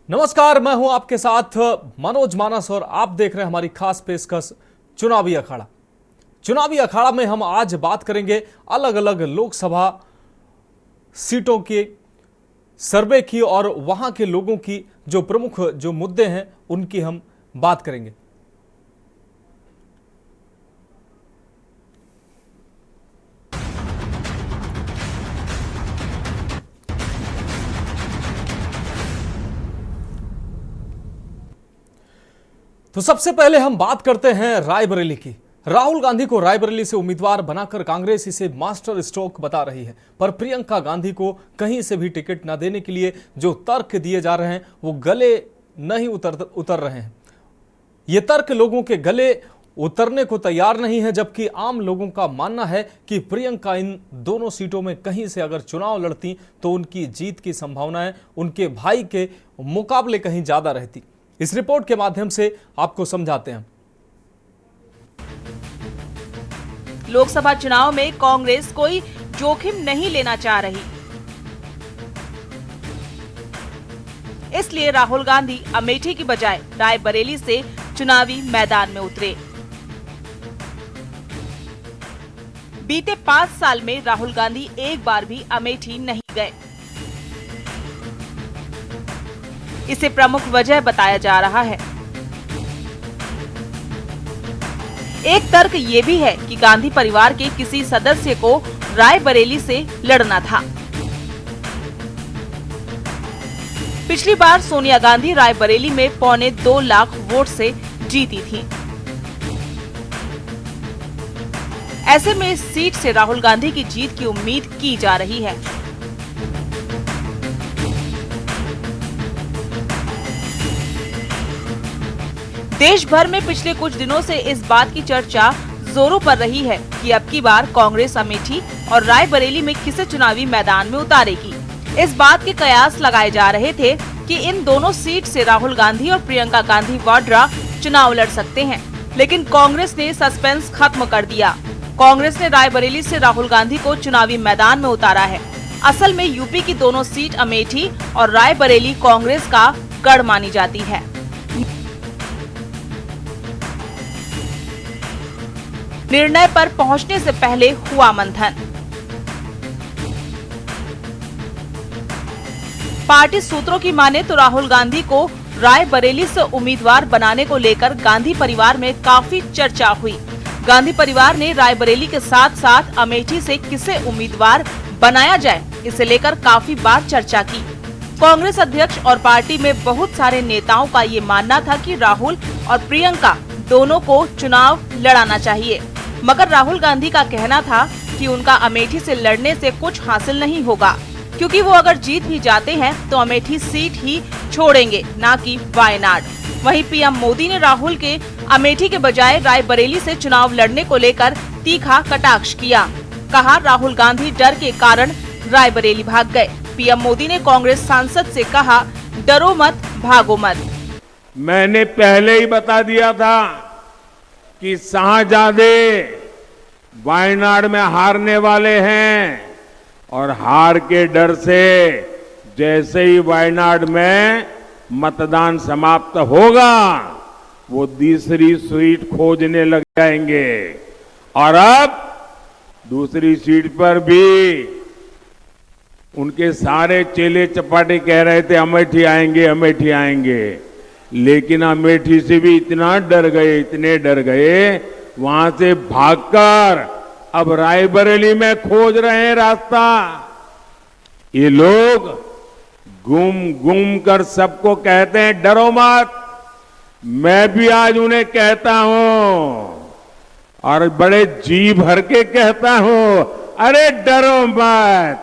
नमस्कार, मैं हूं आपके साथ मनोज मानस और आप देख रहे हैं हमारी खास पेशकश चुनावी अखाड़ा। चुनावी अखाड़ा में हम आज बात करेंगे अलग अलग लोकसभा सीटों के सर्वे की और वहां के लोगों की जो प्रमुख जो मुद्दे हैं उनकी हम बात करेंगे। तो सबसे पहले हम बात करते हैं रायबरेली की। राहुल गांधी को रायबरेली से उम्मीदवार बनाकर कांग्रेस इसे मास्टर स्ट्रोक बता रही है, पर प्रियंका गांधी को कहीं से भी टिकट न देने के लिए जो तर्क दिए जा रहे हैं वो गले नहीं उतर रहे हैं। ये तर्क लोगों के गले उतरने को तैयार नहीं है, जबकि आम लोगों का मानना है कि प्रियंका इन दोनों सीटों में कहीं से अगर चुनाव लड़ती तो उनकी जीत की संभावनाएं उनके भाई के मुकाबले कहीं ज्यादा रहती। इस रिपोर्ट के माध्यम से आपको समझाते हैं। लोकसभा चुनाव में कांग्रेस कोई जोखिम नहीं लेना चाह रही, इसलिए राहुल गांधी अमेठी की बजाय रायबरेली से चुनावी मैदान में उतरे। बीते 5 साल में राहुल गांधी एक बार भी अमेठी नहीं गए। इसे प्रमुख वजह बताया जा रहा है। एक तर्क ये भी है कि गांधी परिवार के किसी सदस्य को रायबरेली से लड़ना था। पिछली बार सोनिया गांधी रायबरेली में 1.25 लाख वोट से जीती थी। ऐसे में इस सीट से राहुल गांधी की जीत की उम्मीद की जा रही है। देश भर में पिछले कुछ दिनों से इस बात की चर्चा जोरों पर रही है कि अब की बार कांग्रेस अमेठी और रायबरेली में किसे चुनावी मैदान में उतारेगी। इस बात के कयास लगाए जा रहे थे कि इन दोनों सीट से राहुल गांधी और प्रियंका गांधी वाड्रा चुनाव लड़ सकते हैं, लेकिन कांग्रेस ने सस्पेंस खत्म कर दिया। कांग्रेस ने रायबरेली से राहुल गांधी को चुनावी मैदान में उतारा है। असल में यूपी की दोनों सीट अमेठी और रायबरेली कांग्रेस का गढ़ मानी जाती है। निर्णय पर पहुंचने से पहले हुआ मंथन। पार्टी सूत्रों की माने तो राहुल गांधी को रायबरेली से उम्मीदवार बनाने को लेकर गांधी परिवार में काफी चर्चा हुई। गांधी परिवार ने रायबरेली के साथ साथ अमेठी से किसे उम्मीदवार बनाया जाए, इसे लेकर काफी बार चर्चा की। कांग्रेस अध्यक्ष और पार्टी में बहुत सारे नेताओं का ये मानना था कि राहुल और प्रियंका दोनों को चुनाव लड़ाना चाहिए, मगर राहुल गांधी का कहना था कि उनका अमेठी से लड़ने से कुछ हासिल नहीं होगा, क्योंकि वो अगर जीत भी जाते हैं तो अमेठी सीट ही छोड़ेंगे, ना कि वायनाड। वहीं पीएम मोदी ने राहुल के अमेठी के बजाय रायबरेली से चुनाव लड़ने को लेकर तीखा कटाक्ष किया। कहा, राहुल गांधी डर के कारण रायबरेली भाग गए। पीएम मोदी ने कांग्रेस सांसद से कहा, डरो मत, भागो मत। मैंने पहले ही बता दिया था कि शाहजादे वायनाड में हारने वाले हैं और हार के डर से जैसे ही वायनाड में मतदान समाप्त होगा वो दूसरी सीट खोजने लग जाएंगे। और अब दूसरी सीट पर भी उनके सारे चेले चपाटे कह रहे थे अमेठी आएंगे, अमेठी आएंगे, लेकिन अमेठी से भी इतना डर गए, इतने डर गए, वहां से भागकर अब रायबरेली में खोज रहे हैं रास्ता। ये लोग घूम कर सबको कहते हैं डरो मत। मैं भी आज उन्हें कहता हूं और बड़े जी भर के कहता हूं, अरे डरो मत,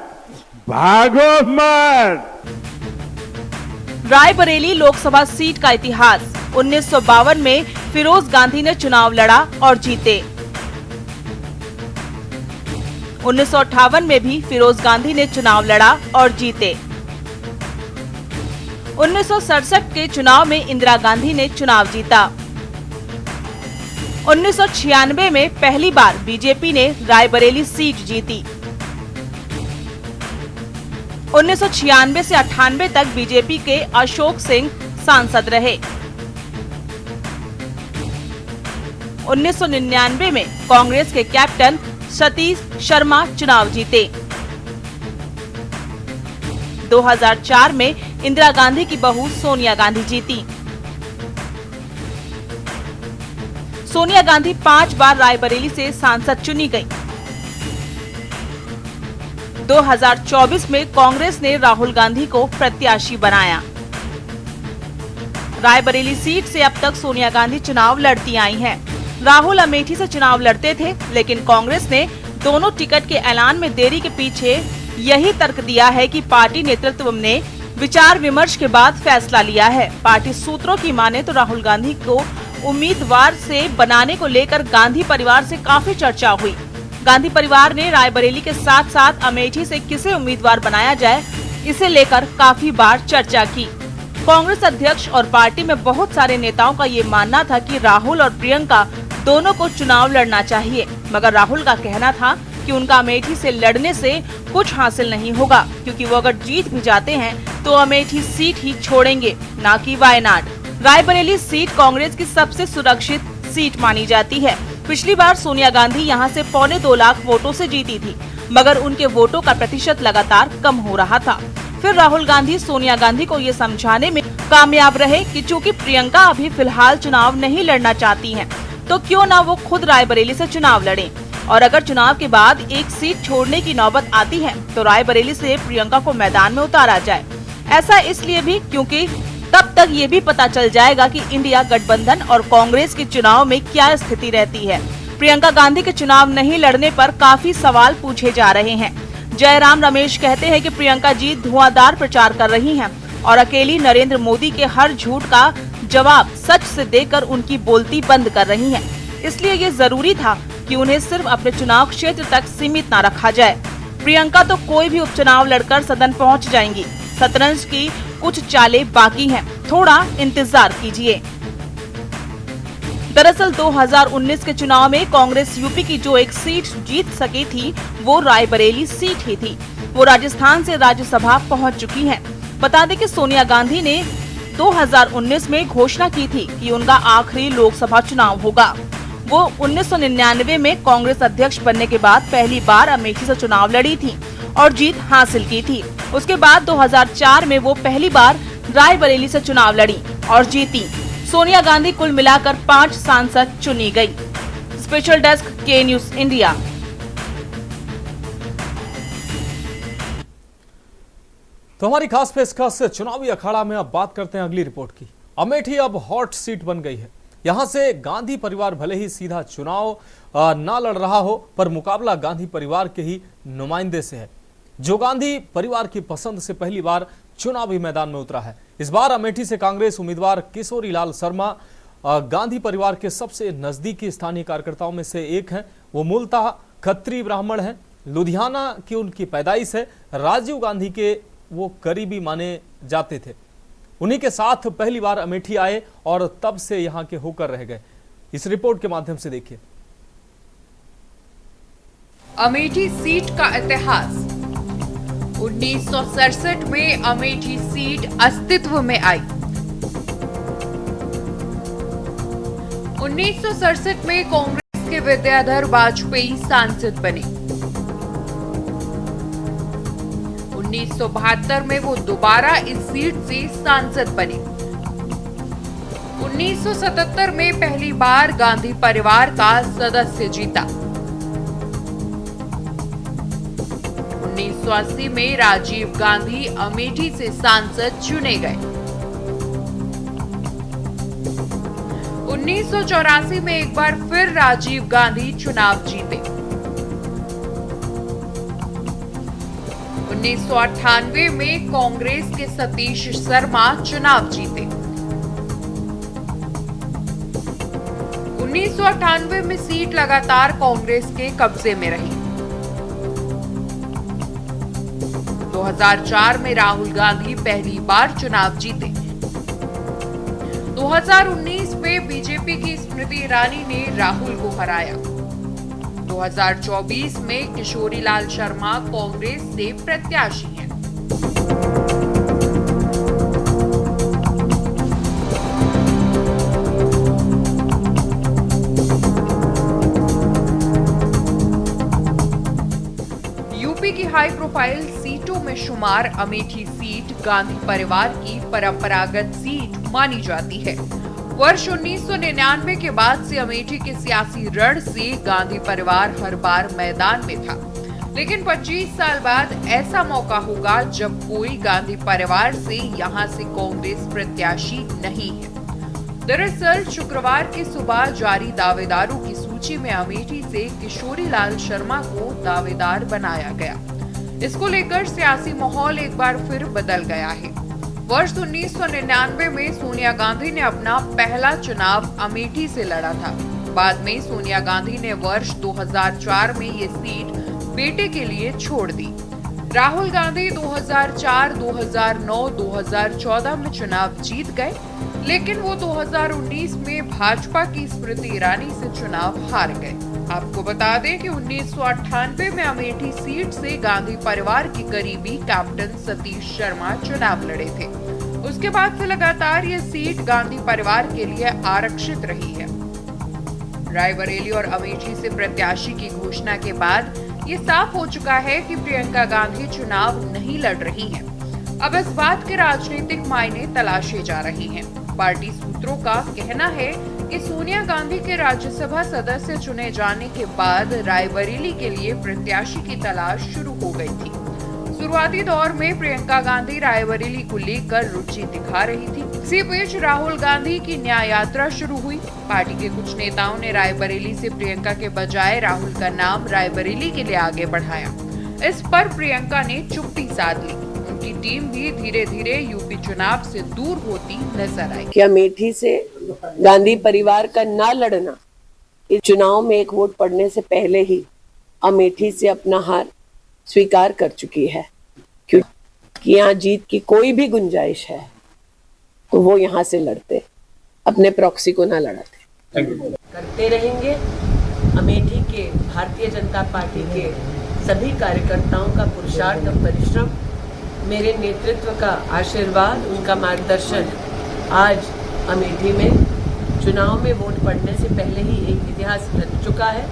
भागो मत। रायबरेली लोकसभा सीट का इतिहास। 1952 में फिरोज गांधी ने चुनाव लड़ा और जीते। 1958 में भी फिरोज गांधी ने चुनाव लड़ा और जीते। 1967 के चुनाव में इंदिरा गांधी ने चुनाव जीता। 1996 में पहली बार बीजेपी ने रायबरेली सीट जीती। 1996 से 98 तक बीजेपी के अशोक सिंह सांसद रहे। 1999 में कांग्रेस के कैप्टन सतीश शर्मा चुनाव जीते। 2004 में इंदिरा गांधी की बहू सोनिया गांधी जीती। सोनिया गांधी 5 बार रायबरेली से सांसद चुनी गई। 2024 में कांग्रेस ने राहुल गांधी को प्रत्याशी बनाया। रायबरेली सीट से अब तक सोनिया गांधी चुनाव लड़ती आई हैं। राहुल अमेठी से चुनाव लड़ते थे, लेकिन कांग्रेस ने दोनों टिकट के ऐलान में देरी के पीछे यही तर्क दिया है कि पार्टी नेतृत्व ने विचार विमर्श के बाद फैसला लिया है। पार्टी सूत्रों की माने तो राहुल गांधी को उम्मीदवार से बनाने को लेकर गांधी परिवार से काफी चर्चा हुई। गांधी परिवार ने रायबरेली के साथ साथ अमेठी से किसे उम्मीदवार बनाया जाए, इसे लेकर काफी बार चर्चा की। कांग्रेस अध्यक्ष और पार्टी में बहुत सारे नेताओं का ये मानना था कि राहुल और प्रियंका दोनों को चुनाव लड़ना चाहिए, मगर राहुल का कहना था कि उनका अमेठी से लड़ने से कुछ हासिल नहीं होगा, क्योंकि वो अगर जीत भी जाते हैं तो अमेठी सीट ही छोड़ेंगे, ना कि वायनाड। रायबरेली सीट कांग्रेस की सबसे सुरक्षित सीट मानी जाती है। पिछली बार सोनिया गांधी यहां से 2.25 लाख वोटों से जीती थी, मगर उनके वोटों का प्रतिशत लगातार कम हो रहा था। फिर राहुल गांधी सोनिया गांधी को ये समझाने में कामयाब रहे कि चूंकि प्रियंका अभी फिलहाल चुनाव नहीं लड़ना चाहती हैं, तो क्यों ना वो खुद रायबरेली से चुनाव लड़ें, और अगर चुनाव के बाद एक सीट छोड़ने की नौबत आती है तो रायबरेली से प्रियंका को मैदान में उतारा जाए। ऐसा इसलिए भी क्योंकि तब तक ये भी पता चल जाएगा कि इंडिया गठबंधन और कांग्रेस के चुनाव में क्या स्थिति रहती है। प्रियंका गांधी के चुनाव नहीं लड़ने पर काफी सवाल पूछे जा रहे हैं। जयराम रमेश कहते हैं कि प्रियंका जी धुआंधार प्रचार कर रही हैं और अकेली नरेंद्र मोदी के हर झूठ का जवाब सच से देकर उनकी बोलती बंद कर रही हैं। इसलिए ये जरूरी था कि उन्हें सिर्फ अपने चुनाव क्षेत्र तक सीमित न रखा जाए। प्रियंका तो कोई भी उपचुनाव लड़कर सदन पहुंच जाएंगी। शतरंज की कुछ चालें बाकी हैं, थोड़ा इंतजार कीजिए। दरअसल 2019 के चुनाव में कांग्रेस यूपी की जो एक सीट जीत सकी थी, वो रायबरेली सीट ही थी। वो राजस्थान से राज्यसभा पहुंच चुकी हैं। बता दें कि सोनिया गांधी ने 2019 में घोषणा की थी कि उनका आखिरी लोकसभा चुनाव होगा। वो 1999 में कांग्रेस अध्यक्ष बनने के बाद पहली बार अमेठी से चुनाव लड़ी थी और जीत हासिल की थी। उसके बाद 2004 में वो पहली बार रायबरेली से चुनाव लड़ी और जीती। सोनिया गांधी कुल मिलाकर 5 सांसद चुनी गई। स्पेशल डेस्क के न्यूज इंडिया। तो हमारी खास पेशकश चुनावी अखाड़ा में अब बात करते हैं अगली रिपोर्ट की। अमेठी अब हॉट सीट बन गई है। यहां से गांधी परिवार भले ही सीधा चुनाव ना लड़ रहा हो, पर मुकाबला गांधी परिवार के ही नुमाइंदे से है, जो गांधी परिवार की पसंद से पहली बार चुनावी मैदान में उतरा है। इस बार अमेठी से कांग्रेस उम्मीदवार किशोरी लाल शर्मा गांधी परिवार के सबसे नजदीकी स्थानीय कार्यकर्ताओं में से एक हैं। वो मूलतः खत्री ब्राह्मण हैं, लुधियाना की उनकी पैदाइश है। राजीव गांधी के वो करीबी माने जाते थे। उन्हीं के साथ पहली बार अमेठी आए और तब से यहां के होकर रह गए। इस रिपोर्ट के माध्यम से देखिए। अमेठी सीट का इतिहास। 1967 में अमेठी सीट अस्तित्व में आई। 1967 में कांग्रेस के विद्याधर वाजपेयी सांसद बने। 1972 में वो दोबारा इस सीट से सांसद बने। 1977 में पहली बार गांधी परिवार का सदस्य जीता। 1980 में राजीव गांधी अमेठी से सांसद चुने गए। 1984 में एक बार फिर राजीव गांधी चुनाव जीते। 1998 में कांग्रेस के सतीश शर्मा चुनाव जीते। 1998 में सीट लगातार कांग्रेस के कब्जे में रही। 2004 में राहुल गांधी पहली बार चुनाव जीते। 2019 में बीजेपी की स्मृति ईरानी ने राहुल को हराया। 2024 में किशोरी लाल शर्मा कांग्रेस से प्रत्याशी हैं। हाई प्रोफाइल सीटों में शुमार अमेठी सीट गांधी परिवार की परंपरागत सीट मानी जाती है। वर्ष 1999 के बाद से अमेठी के सियासी रण से गांधी परिवार हर बार मैदान में था, लेकिन 25 साल बाद ऐसा मौका होगा जब कोई गांधी परिवार से यहां से कांग्रेस प्रत्याशी नहीं है। दरअसल शुक्रवार की सुबह जारी दावेदारों की सूची में अमेठी से किशोरी लाल शर्मा को दावेदार बनाया गया। इसको लेकर सियासी माहौल एक बार फिर बदल गया है। वर्ष 1999 में सोनिया गांधी ने अपना पहला चुनाव अमेठी से लड़ा था। बाद में सोनिया गांधी ने वर्ष 2004 में ये सीट बेटे के लिए छोड़ दी। राहुल गांधी 2004, 2009, 2014 में चुनाव जीत गए, लेकिन वो 2019 में भाजपा की स्मृति ईरानी से चुनाव हार गए। आपको बता दें कि 1998 में अमेठी सीट से गांधी परिवार के करीबी कैप्टन सतीश शर्मा चुनाव लड़े थे। उसके बाद से लगातार ये सीट गांधी परिवार के लिए आरक्षित रही है। रायबरेली और अमेठी से प्रत्याशी की घोषणा के बाद ये साफ हो चुका है कि प्रियंका गांधी चुनाव नहीं लड़ रही हैं। अब इस बात के राजनीतिक मायने तलाशे जा रहे हैं। पार्टी सूत्रों का कहना है कि सोनिया गांधी के राज्यसभा सदस्य चुने जाने के बाद रायबरेली के लिए प्रत्याशी की तलाश शुरू हो गई थी। शुरुआती दौर में प्रियंका गांधी रायबरेली को लेकर रुचि दिखा रही थी। इसी बीच राहुल गांधी की न्याय यात्रा शुरू हुई। पार्टी के कुछ नेताओं ने रायबरेली से प्रियंका के बजाय राहुल का नाम रायबरेली के लिए आगे बढ़ाया। इस पर प्रियंका ने चुप्पी साध ली। उनकी टीम भी धीरे धीरे यूपी चुनाव से दूर होती नजर आई। कि अमेठी से गांधी परिवार का ना लड़ना, इस चुनाव में एक वोट पड़ने से पहले ही अमेठी से अपना हार स्वीकार कर चुकी है, क्योंकि यहाँ जीत की कोई भी गुंजाइश है तो वो यहाँ से लड़ते, अपने प्रॉक्सी को ना लड़ाते। करते रहेंगे। अमेठी के भारतीय जनता पार्टी के सभी कार्यकर्ताओं का पुरुषार्थ और परिश्रम, मेरे नेतृत्व का आशीर्वाद, उनका मार्गदर्शन आज अमेठी में चुनाव में वोट पड़ने से पहले ही एक इतिहास रच चुका है।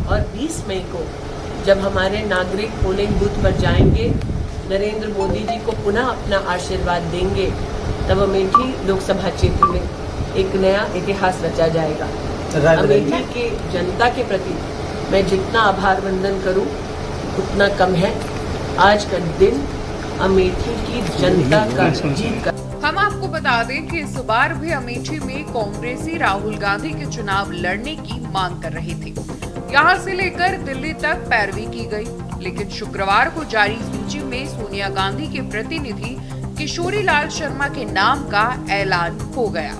और 20 मई को जब हमारे नागरिक पोलिंग बूथ पर जाएंगे, नरेंद्र मोदी जी को पुनः अपना आशीर्वाद देंगे, तब अमेठी लोकसभा क्षेत्र में एक नया इतिहास रचा जाएगा। अमेठी के जनता के प्रति मैं जितना आभार वंदन करूं उतना कम है। आज का दिन अमेठी की जनता का जीत का। हम आपको बता दें कि इस बार भी अमेठी में कांग्रेसी राहुल गांधी के चुनाव लड़ने की मांग कर रहे थे। यहां से लेकर दिल्ली तक पैरवी की गई, लेकिन शुक्रवार को जारी सूची में सोनिया गांधी के प्रतिनिधि किशोरी लाल शर्मा के नाम का ऐलान हो गया।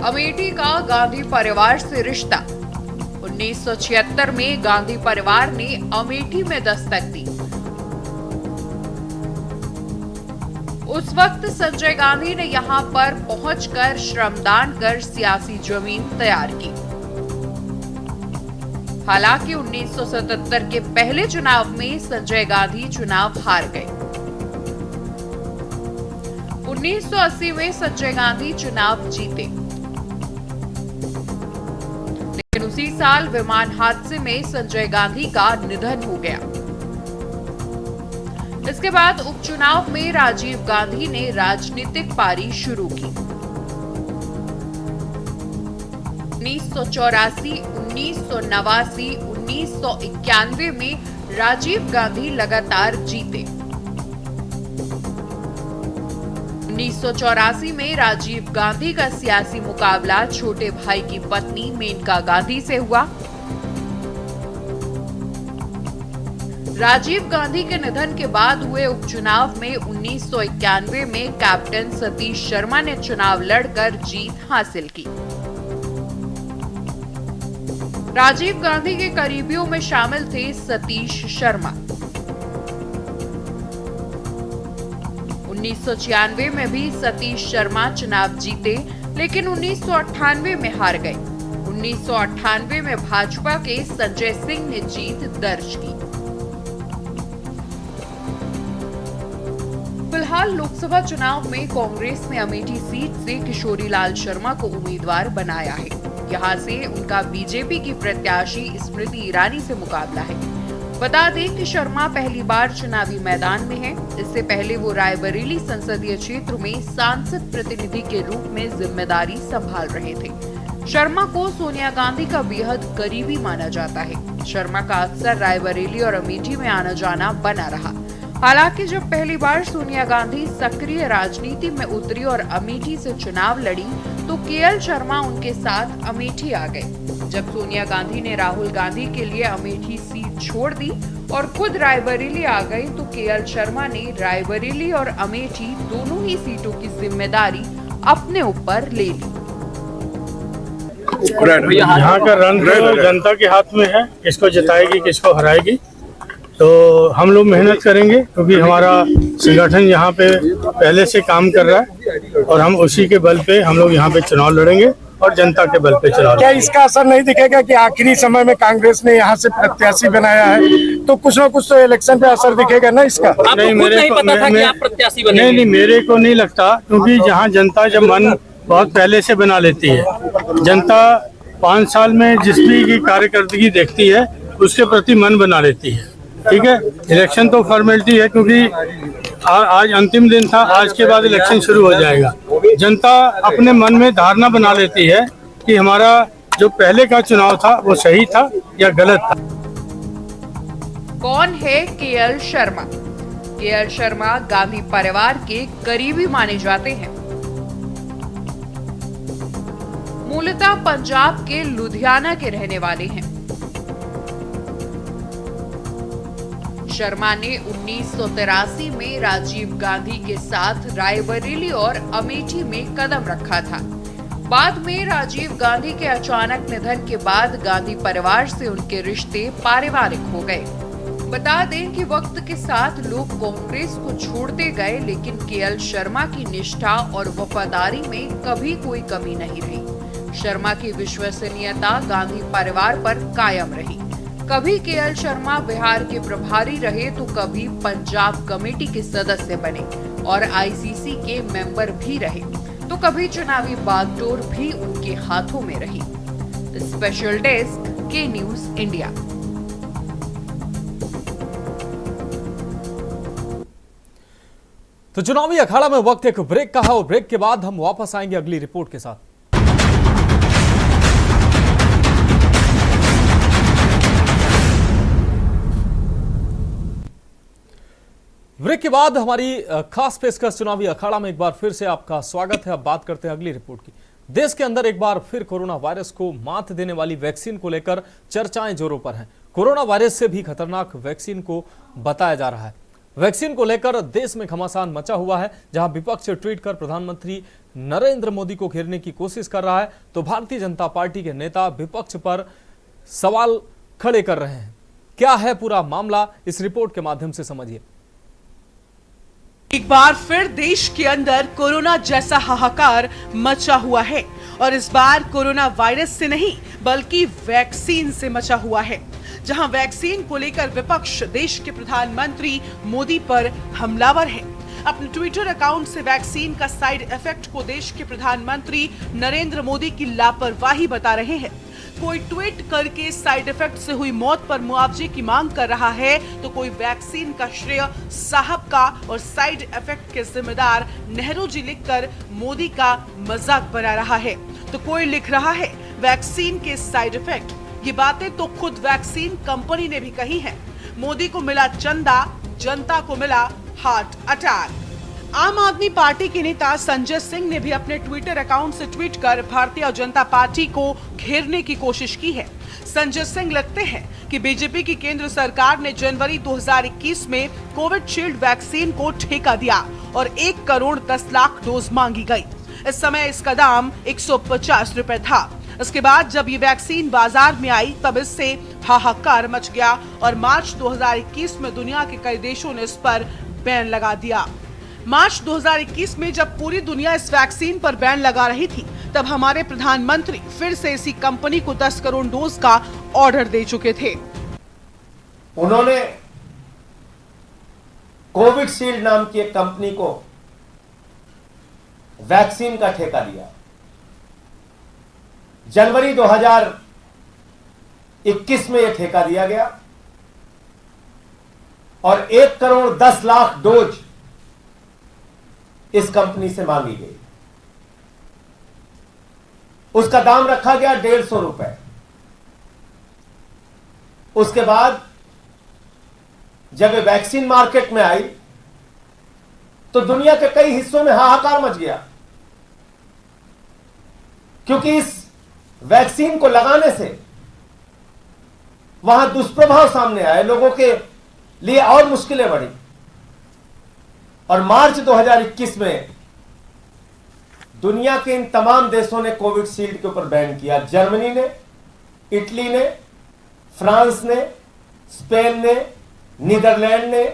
अमेठी का गांधी परिवार से रिश्ता। 1976 में गांधी परिवार ने अमेठी में दस्तक दी। उस वक्त संजय गांधी ने यहां पर पहुंचकर श्रमदान कर सियासी जमीन तैयार की। हालांकि 1977 के पहले चुनाव में संजय गांधी चुनाव हार गए। 1980 में संजय गांधी चुनाव जीते, लेकिन उसी साल विमान हादसे में संजय गांधी का निधन हो गया। इसके बाद उपचुनाव में राजीव गांधी ने राजनीतिक पारी शुरू की। 1984, 1989, 1991 में राजीव गांधी लगातार जीते। 1984 में राजीव गांधी का सियासी मुकाबला छोटे भाई की पत्नी मेनका गांधी से हुआ। राजीव गांधी के निधन के बाद हुए उपचुनाव में 1991 में कैप्टन सतीश शर्मा ने चुनाव लड़कर जीत हासिल की। राजीव गांधी के करीबियों में शामिल थे सतीश शर्मा। 1996 में भी सतीश शर्मा चुनाव जीते, लेकिन 1998 में हार गए। 1998 में भाजपा के संजय सिंह ने जीत दर्ज की। फिलहाल लोकसभा चुनाव में कांग्रेस ने अमेठी सीट से किशोरी लाल शर्मा को उम्मीदवार बनाया है। यहां से उनका बीजेपी की प्रत्याशी स्मृति ईरानी से मुकाबला है। बता दें कि शर्मा पहली बार चुनावी मैदान में हैं। इससे पहले वो रायबरेली संसदीय क्षेत्र में सांसद प्रतिनिधि के रूप में जिम्मेदारी संभाल रहे थे। शर्मा को सोनिया गांधी का बेहद करीबी माना जाता है। शर्मा का अक्सर रायबरेली और अमेठी में आना जाना बना रहा। हालांकि जब पहली बार सोनिया गांधी सक्रिय राजनीति में उतरी और अमेठी से चुनाव लड़ी तो केएल शर्मा उनके साथ अमेठी आ गए। जब सोनिया गांधी ने राहुल गांधी के लिए अमेठी सीट छोड़ दी और खुद रायबरेली आ गए तो केएल शर्मा ने रायबरेली और अमेठी दोनों ही सीटों की जिम्मेदारी अपने ऊपर ले ली। यहाँ का रन तो जनता के हाथ में है, किसको जिताएगी किसको हराएगी। तो हम लोग मेहनत करेंगे क्योंकि हमारा संगठन यहाँ पे पहले से काम कर रहा है और हम उसी के बल पे हम लोग यहाँ पे चुनाव लड़ेंगे और जनता के बल पे चुनाव। क्या इसका असर नहीं दिखेगा कि आखिरी समय में कांग्रेस ने यहाँ से प्रत्याशी बनाया है तो कुछ ना कुछ तो इलेक्शन पे असर दिखेगा ना इसका? नहीं, मेरे को नहीं लगता, क्योंकि जहाँ जनता जब मन बहुत पहले से बना लेती है, जनता 5 साल में जिस भी की कार्यकर्दगी देखती है उसके प्रति मन बना लेती है। ठीक है, इलेक्शन तो फॉर्मेलिटी है, क्योंकि आज अंतिम दिन था, आज के बाद इलेक्शन शुरू हो जाएगा। जनता अपने मन में धारणा बना लेती है कि हमारा जो पहले का चुनाव था वो सही था या गलत था। कौन है केएल शर्मा? केएल शर्मा गांधी परिवार के करीबी माने जाते हैं। मूलतः पंजाब के लुधियाना के रहने वाले हैं। शर्मा ने 1983 में राजीव गांधी के साथ रायबरेली और अमेठी में कदम रखा था। बाद में राजीव गांधी के अचानक निधन के बाद गांधी परिवार से उनके रिश्ते पारिवारिक हो गए। बता दें कि वक्त के साथ लोग कांग्रेस को छोड़ते गए, लेकिन केएल शर्मा की निष्ठा और वफादारी में कभी कोई कमी नहीं रही। शर्मा की विश्वसनीयता गांधी परिवार पर कायम रही। कभी केएल शर्मा बिहार के प्रभारी रहे तो कभी पंजाब कमेटी के सदस्य बने और आईसीसी के मेंबर भी रहे, तो कभी चुनावी बागडोर भी उनके हाथों में रही। स्पेशल डेस्क के न्यूज इंडिया। तो चुनावी अखाड़ा में वक्त एक ब्रेक का है और ब्रेक के बाद हम वापस आएंगे अगली रिपोर्ट के साथ। ब्रेक के बाद हमारी खास पेशकश चुनावी अखाड़ा में एक बार फिर से आपका स्वागत है। अब बात करते हैं अगली रिपोर्ट की। देश के अंदर एक बार फिर कोरोना वायरस को मात देने वाली वैक्सीन को लेकर चर्चाएं जोरों पर हैं। कोरोना वायरस से भी खतरनाक वैक्सीन को बताया जा रहा है। वैक्सीन को लेकर देश में घमासान मचा हुआ है। जहां विपक्ष ट्वीट कर प्रधानमंत्री नरेंद्र मोदी को घेरने की कोशिश कर रहा है, तो भारतीय जनता पार्टी के नेता विपक्ष पर सवाल खड़े कर रहे हैं। क्या है पूरा मामला, इस रिपोर्ट के माध्यम से समझिए। एक बार फिर देश के अंदर कोरोना जैसा हाहाकार मचा हुआ है और इस बार कोरोना वायरस से नहीं बल्कि वैक्सीन से मचा हुआ है। जहां वैक्सीन को लेकर विपक्ष देश के प्रधानमंत्री मोदी पर हमलावर है। अपने ट्विटर अकाउंट से वैक्सीन का साइड इफेक्ट को देश के प्रधानमंत्री नरेंद्र मोदी की लापरवाही बता रहे हैं। कोई ट्वीट करके साइड इफेक्ट से हुई मौत पर मुआवजे की मांग कर रहा है, तो कोई वैक्सीन का श्रेय साहब का और साइड इफेक्ट के जिम्मेदार नेहरू जी लिखकर मोदी का मजाक बना रहा है। तो कोई लिख रहा है वैक्सीन के साइड इफेक्ट। ये बातें तो खुद वैक्सीन कंपनी ने भी कही है। मोदी को मिला चंदा, जनता को मिला हार्ट अटैक। आम आदमी पार्टी के नेता संजय सिंह ने भी अपने ट्विटर अकाउंट से ट्वीट कर भारतीय जनता पार्टी को घेरने की कोशिश की है। संजय सिंह लिखते हैं कि बीजेपी की केंद्र सरकार ने जनवरी 2021 में कोविशील्ड वैक्सीन को ठेका दिया और 1 करोड़ 10 लाख डोज मांगी गई। इस समय इसका दाम 150 रुपए था। इसके बाद जब ये वैक्सीन बाजार में आई तब इससे हाहाकार मच गया और मार्च 2021 में दुनिया के कई देशों ने इस पर बैन लगा दिया। मार्च 2021 में जब पूरी दुनिया इस वैक्सीन पर बैन लगा रही थी, तब हमारे प्रधानमंत्री फिर से इसी कंपनी को 10 करोड़ डोज का ऑर्डर दे चुके थे। उन्होंने कोविशील्ड नाम की एक कंपनी को वैक्सीन का ठेका दिया। जनवरी 2021 में यह ठेका दिया गया और 1,10,00,000 डोज इस कंपनी से मांगी गई। उसका दाम रखा गया 150 रुपए। उसके बाद जब ये वैक्सीन मार्केट में आई तो दुनिया के कई हिस्सों में हाहाकार मच गया, क्योंकि इस वैक्सीन को लगाने से वहां दुष्प्रभाव सामने आए, लोगों के लिए और मुश्किलें बढ़ी। और मार्च 2021 में दुनिया के इन तमाम देशों ने कोविशील्ड के ऊपर बैन किया। जर्मनी ने, इटली ने, फ्रांस ने, स्पेन ने, नीदरलैंड ने,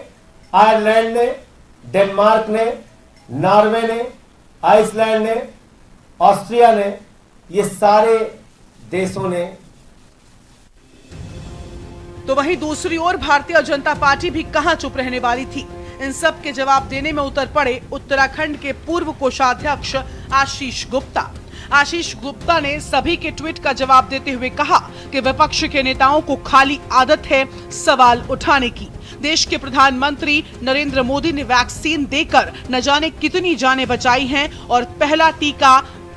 आयरलैंड ने, डेनमार्क ने, नॉर्वे ने, आइसलैंड ने, ऑस्ट्रिया ने, ये सारे देशों ने। तो वहीं दूसरी ओर भारतीय जनता पार्टी भी कहां चुप रहने वाली थी। इन सब के जवाब देने में उतर पड़े उत्तराखंड के पूर्व कोषाध्यक्ष आशीष गुप्ता। आशीष गुप्ता ने सभी के ट्वीट का जवाब देते हुए कहा कि विपक्ष के नेताओं को खाली आदत है सवाल उठाने की। देश के प्रधानमंत्री नरेंद्र मोदी ने वैक्सीन देकर न जाने कितनी जानें बचाई हैं और पहला टीका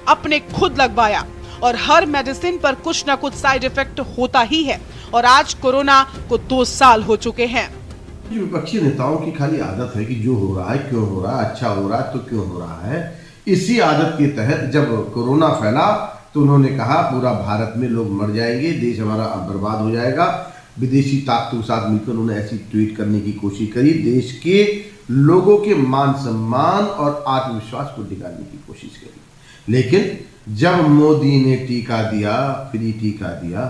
अपने खुद लगवाया, और हर मेडिसिन पर कुछ न कुछ साइड इफेक्ट होता ही है, और आज कोरोना को 2 साल हो चुके हैं। विपक्षी नेताओं की खाली आदत है कि जो हो रहा है क्यों हो रहा है, अच्छा हो रहा है तो क्यों हो रहा है। इसी आदत के तहत जब कोरोना फैला तो उन्होंने कहा पूरा भारत में लोग मर जाएंगे, देश हमारा बर्बाद हो जाएगा। विदेशी ताकतों के साथ मिलकर उन्होंने ऐसी ट्वीट करने की कोशिश करी, देश के लोगों के मान सम्मान और आत्मविश्वास को दिखाने की कोशिश करी। लेकिन जब मोदी ने टीका दिया, फ्री टीका दिया,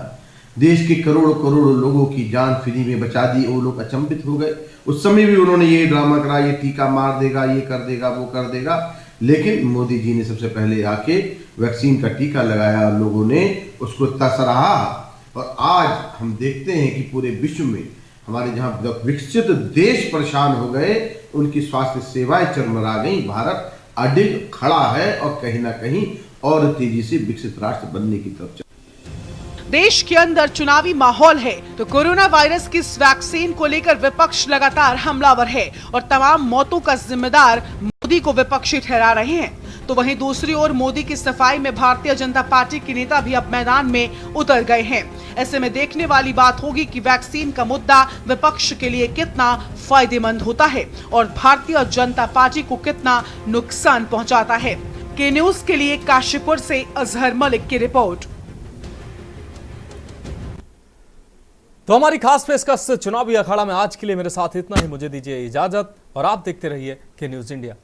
देश के करोड़ों करोड़ों लोगों की जान फ्री में बचा दी, वो लोग अचंभित हो गए। उस समय भी उन्होंने ये ड्रामा करा, ये टीका मार देगा, ये कर देगा, वो कर देगा। लेकिन मोदी जी ने सबसे पहले आके वैक्सीन का टीका लगाया, लोगों ने उसको इतना सराहा। और आज हम देखते हैं कि पूरे विश्व में हमारे जहाँ विकसित देश परेशान हो गए, उनकी स्वास्थ्य सेवाएं चरमरा गई। भारत अडिग खड़ा है और कहीं ना कहीं और तेजी से विकसित राष्ट्र बनने की तरफ। देश के अंदर चुनावी माहौल है तो कोरोना वायरस की इस वैक्सीन को लेकर विपक्ष लगातार हमलावर है और तमाम मौतों का जिम्मेदार मोदी को विपक्षी ठहरा रहे हैं। तो वहीं दूसरी ओर मोदी की सफाई में भारतीय जनता पार्टी के नेता भी अब मैदान में उतर गए हैं। ऐसे में देखने वाली बात होगी कि वैक्सीन का मुद्दा विपक्ष के लिए कितना फायदेमंद होता है और भारतीय जनता पार्टी को कितना नुकसान पहुंचाता है। के न्यूज के लिए काशीपुर से अजहर मलिक की रिपोर्ट। तो हमारी खास पेशकश चुनावी अखाड़ा में आज के लिए मेरे साथ इतना ही। मुझे दीजिए इजाजत और आप देखते रहिए के न्यूज इंडिया।